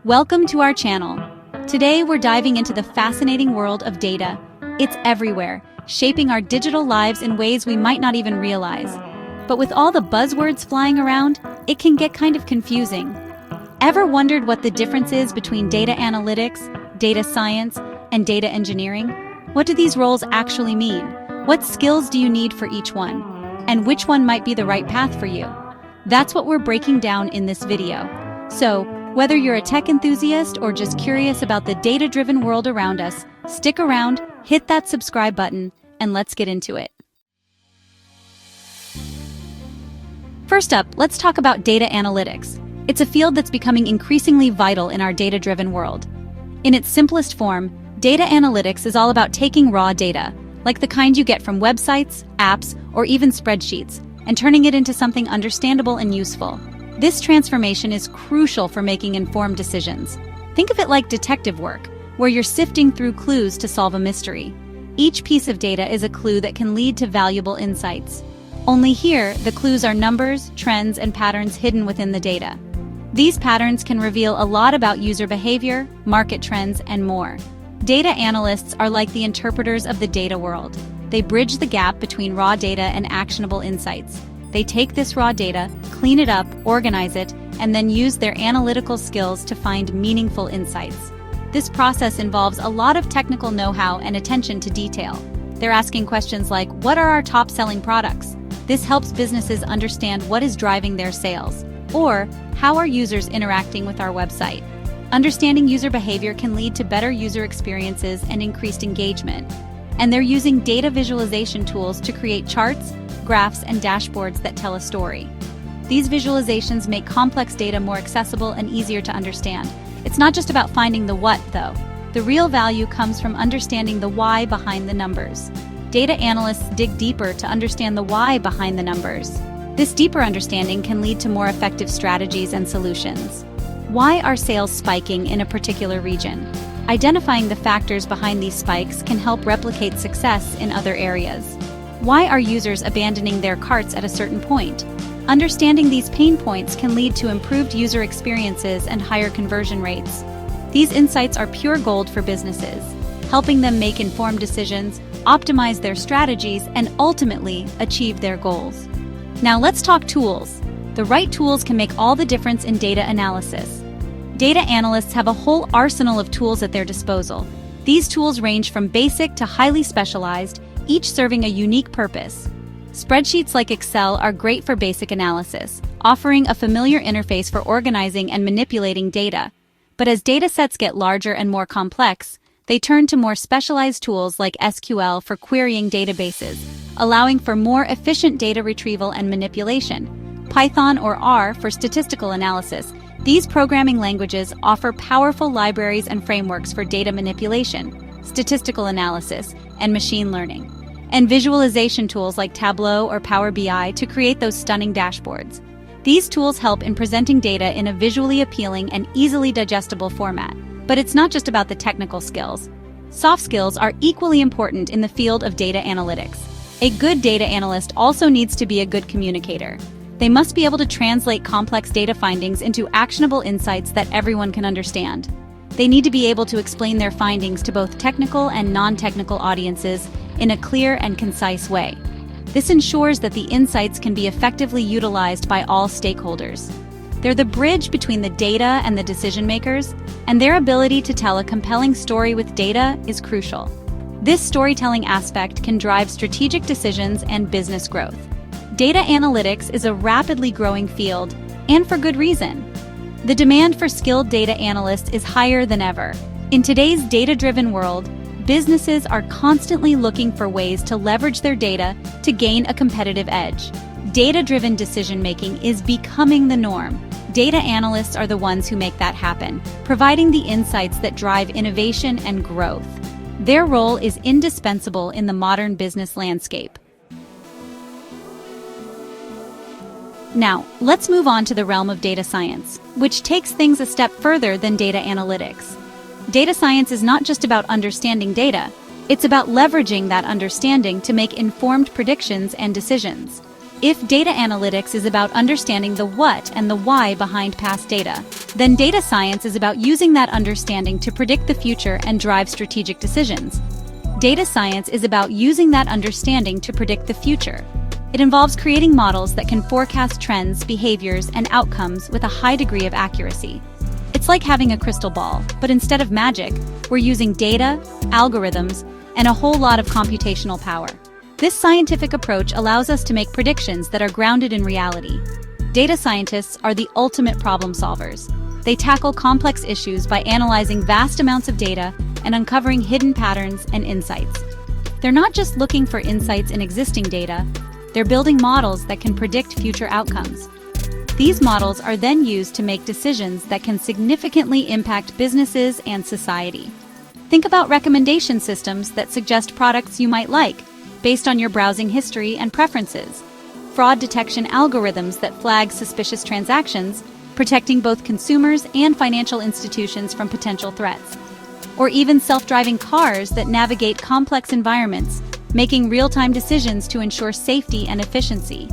Welcome to our channel. Today we're diving into the fascinating world of data. It's everywhere, shaping our digital lives in ways we might not even realize. But with all the buzzwords flying around, it can get kind of confusing. Ever wondered what the difference is between data analytics, data science, and data engineering? What do these roles actually mean? What skills do you need for each one? And which one might be the right path for you? That's what we're breaking down in this video. So, whether you're a tech enthusiast or just curious about the data-driven world around us, stick around, hit that subscribe button, and let's get into it. First up, let's talk about data analytics. It's a field that's becoming increasingly vital in our data-driven world. In its simplest form, data analytics is all about taking raw data, like the kind you get from websites, apps, or even spreadsheets, and turning it into something understandable and useful. This transformation is crucial for making informed decisions. Think of it like detective work, where you're sifting through clues to solve a mystery. Each piece of data is a clue that can lead to valuable insights. Only here, the clues are numbers, trends, and patterns hidden within the data. These patterns can reveal a lot about user behavior, market trends, and more. Data analysts are like the interpreters of the data world. They bridge the gap between raw data and actionable insights. They take this raw data, clean it up, organize it, and then use their analytical skills to find meaningful insights. This process involves a lot of technical know-how and attention to detail. They're asking questions like, what are our top-selling products? This helps businesses understand what is driving their sales. Or, how are users interacting with our website? Understanding user behavior can lead to better user experiences and increased engagement. And they're using data visualization tools to create charts, graphs, and dashboards that tell a story. These visualizations make complex data more accessible and easier to understand. It's not just about finding the what, though. The real value comes from understanding the why behind the numbers. Data analysts dig deeper to understand the why behind the numbers. This deeper understanding can lead to more effective strategies and solutions. Why are sales spiking in a particular region? Identifying the factors behind these spikes can help replicate success in other areas. Why are users abandoning their carts at a certain point? Understanding these pain points can lead to improved user experiences and higher conversion rates. These insights are pure gold for businesses, helping them make informed decisions, optimize their strategies, and ultimately achieve their goals. Now let's talk tools. The right tools can make all the difference in data analysis. Data analysts have a whole arsenal of tools at their disposal. These tools range from basic to highly specialized, each serving a unique purpose. Spreadsheets like Excel are great for basic analysis, offering a familiar interface for organizing and manipulating data. But as data sets get larger and more complex, they turn to more specialized tools like SQL for querying databases, allowing for more efficient data retrieval and manipulation. Python or R for statistical analysis. These programming languages offer powerful libraries and frameworks for data manipulation, statistical analysis, and machine learning. And visualization tools like Tableau or Power BI to create those stunning dashboards. These tools help in presenting data in a visually appealing and easily digestible format. But it's not just about the technical skills. Soft skills are equally important in the field of data analytics. A good data analyst also needs to be a good communicator. They must be able to translate complex data findings into actionable insights that everyone can understand. They need to be able to explain their findings to both technical and non-technical audiences in a clear and concise way. This ensures that the insights can be effectively utilized by all stakeholders. They're the bridge between the data and the decision makers, and their ability to tell a compelling story with data is crucial. This storytelling aspect can drive strategic decisions and business growth. Data analytics is a rapidly growing field, and for good reason. The demand for skilled data analysts is higher than ever. In today's data-driven world, businesses are constantly looking for ways to leverage their data to gain a competitive edge. Data-driven decision-making is becoming the norm. Data analysts are the ones who make that happen, providing the insights that drive innovation and growth. Their role is indispensable in the modern business landscape. Now, let's move on to the realm of data science, which takes things a step further than data analytics. Data science is not just about understanding data, it's about leveraging that understanding to make informed predictions and decisions. If data analytics is about understanding the what and the why behind past data, Then data science is about using that understanding to predict the future and drive strategic decisions. Data science is about using that understanding to predict the future. It involves creating models that can forecast trends, behaviors, and outcomes with a high degree of accuracy. It's like having a crystal ball, but instead of magic, we're using data, algorithms, and a whole lot of computational power. This scientific approach allows us to make predictions that are grounded in reality. Data scientists are the ultimate problem solvers. They tackle complex issues by analyzing vast amounts of data and uncovering hidden patterns and insights. They're not just looking for insights in existing data, they're building models that can predict future outcomes. These models are then used to make decisions that can significantly impact businesses and society. Think about recommendation systems that suggest products you might like, based on your browsing history and preferences. Fraud detection algorithms that flag suspicious transactions, protecting both consumers and financial institutions from potential threats. Or even self-driving cars that navigate complex environments, making real-time decisions to ensure safety and efficiency.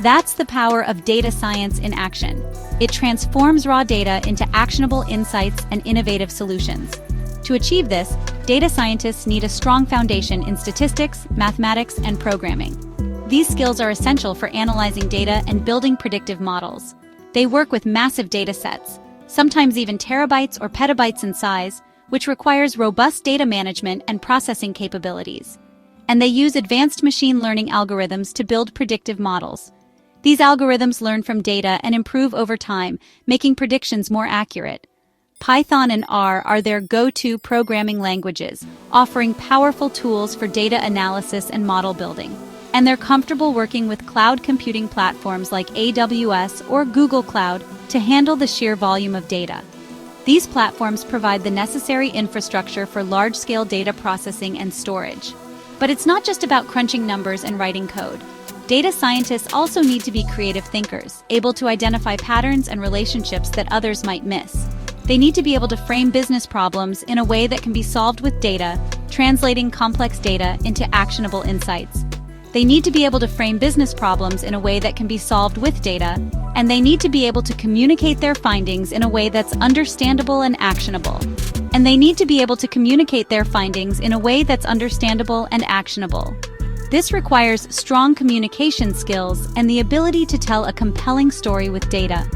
That's the power of data science in action. It transforms raw data into actionable insights and innovative solutions. To achieve this, data scientists need a strong foundation in statistics, mathematics, and programming. These skills are essential for analyzing data and building predictive models. They work with massive data sets, sometimes even terabytes or petabytes in size, which requires robust data management and processing capabilities. And they use advanced machine learning algorithms to build predictive models. These algorithms learn from data and improve over time, making predictions more accurate. Python and R are their go-to programming languages, offering powerful tools for data analysis and model building. And they're comfortable working with cloud computing platforms like AWS or Google Cloud to handle the sheer volume of data. These platforms provide the necessary infrastructure for large-scale data processing and storage. But it's not just about crunching numbers and writing code. Data scientists also need to be creative thinkers, able to identify patterns and relationships that others might miss. They need to be able to frame business problems in a way that can be solved with data, translating complex data into actionable insights. They need to be able to frame business problems in a way that can be solved with data, and they need to be able to communicate their findings in a way that's understandable and actionable. And they need to be able to communicate their findings in a way that's understandable and actionable. This requires strong communication skills and the ability to tell a compelling story with data.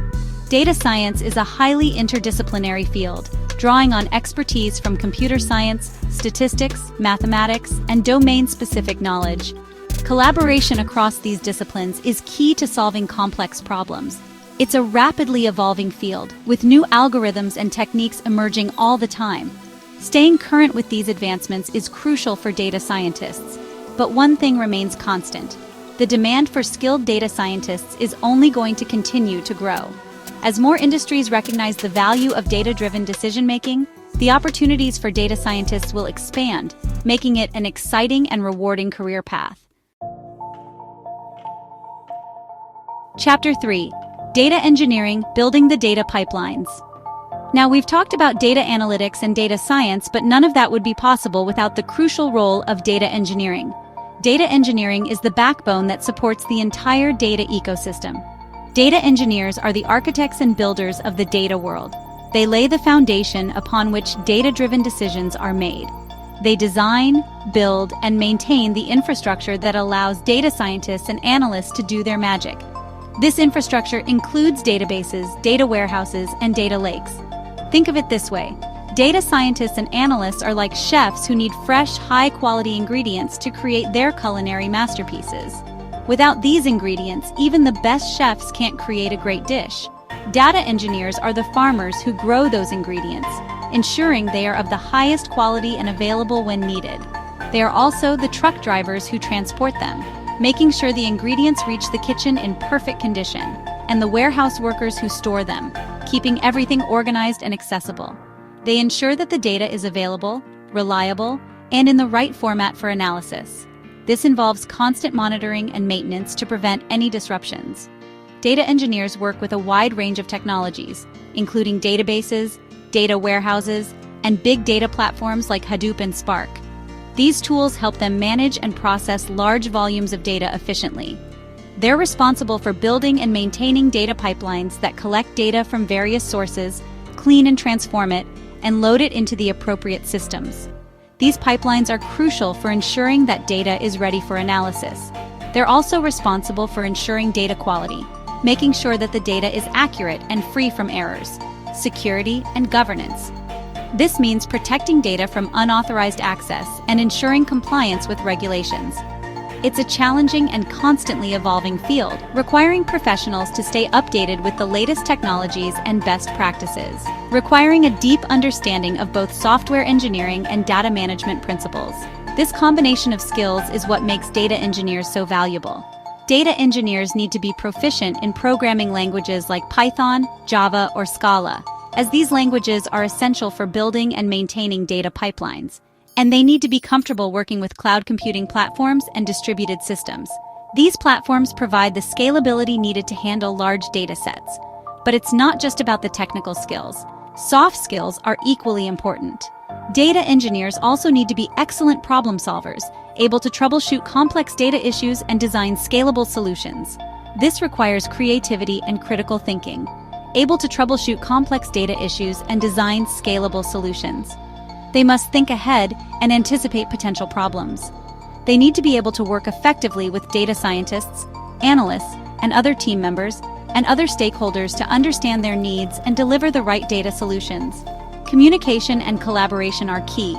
Data science is a highly interdisciplinary field, drawing on expertise from computer science, statistics, mathematics, and domain-specific knowledge. Collaboration across these disciplines is key to solving complex problems. It's a rapidly evolving field, with new algorithms and techniques emerging all the time. Staying current with these advancements is crucial for data scientists. But one thing remains constant. The demand for skilled data scientists is only going to continue to grow. As more industries recognize the value of data-driven decision-making, the opportunities for data scientists will expand, making it an exciting and rewarding career path. Chapter 3. Data Engineering, Building the Data Pipelines. Now, we've talked about data analytics and data science, but none of that would be possible without the crucial role of data engineering. Data engineering is the backbone that supports the entire data ecosystem. Data engineers are the architects and builders of the data world. They lay the foundation upon which data-driven decisions are made. They design, build, and maintain the infrastructure that allows data scientists and analysts to do their magic. This infrastructure includes databases, data warehouses, and data lakes. Think of it this way. Data scientists and analysts are like chefs who need fresh, high-quality ingredients to create their culinary masterpieces. Without these ingredients, even the best chefs can't create a great dish. Data engineers are the farmers who grow those ingredients, ensuring they are of the highest quality and available when needed. They are also the truck drivers who transport them, making sure the ingredients reach the kitchen in perfect condition, and the warehouse workers who store them, keeping everything organized and accessible. They ensure that the data is available, reliable, and in the right format for analysis. This involves constant monitoring and maintenance to prevent any disruptions. Data engineers work with a wide range of technologies, including databases, data warehouses, and big data platforms like Hadoop and Spark. These tools help them manage and process large volumes of data efficiently. They're responsible for building and maintaining data pipelines that collect data from various sources, clean and transform it, and load it into the appropriate systems. These pipelines are crucial for ensuring that data is ready for analysis. They're also responsible for ensuring data quality, making sure that the data is accurate and free from errors, security, and governance. This means protecting data from unauthorized access and ensuring compliance with regulations. It's a challenging and constantly evolving field, requiring professionals to stay updated with the latest technologies and best practices, requiring a deep understanding of both software engineering and data management principles. This combination of skills is what makes data engineers so valuable. Data engineers need to be proficient in programming languages like Python, Java, or Scala, as these languages are essential for building and maintaining data pipelines. And they need to be comfortable working with cloud computing platforms and distributed systems. These platforms provide the scalability needed to handle large data sets. But it's not just about the technical skills. Soft skills are equally important. Data engineers also need to be excellent problem solvers, able to troubleshoot complex data issues and design scalable solutions. This requires creativity and critical thinking, able to troubleshoot complex data issues and design scalable solutions. They must think ahead and anticipate potential problems. They need to be able to work effectively with data scientists, analysts, and other team members, and other stakeholders to understand their needs and deliver the right data solutions. Communication and collaboration are key,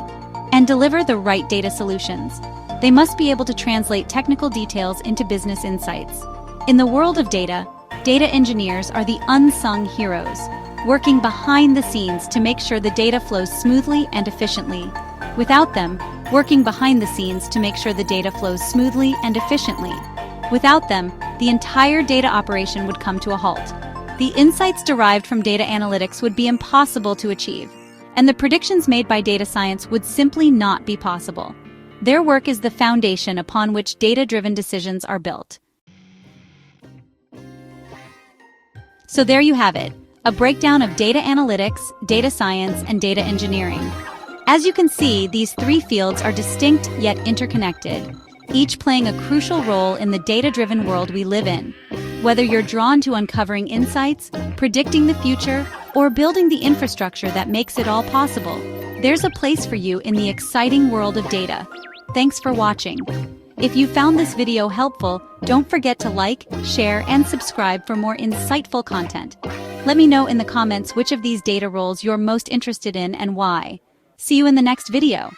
and deliver the right data solutions. They must be able to translate technical details into business insights. In the world of data, data engineers are the unsung heroes, working behind the scenes to make sure the data flows smoothly and efficiently. Without them, working behind the scenes to make sure the data flows smoothly and efficiently. Without them, the entire data operation would come to a halt. The insights derived from data analytics would be impossible to achieve, and the predictions made by data science would simply not be possible. Their work is the foundation upon which data-driven decisions are built. So there you have it, a breakdown of data analytics, data science, and data engineering. As you can see, these three fields are distinct yet interconnected, each playing a crucial role in the data-driven world we live in. Whether you're drawn to uncovering insights, predicting the future, or building the infrastructure that makes it all possible, there's a place for you in the exciting world of data. Thanks for watching. If you found this video helpful, don't forget to like, share, and subscribe for more insightful content. Let me know in the comments which of these data roles you're most interested in and why. See you in the next video.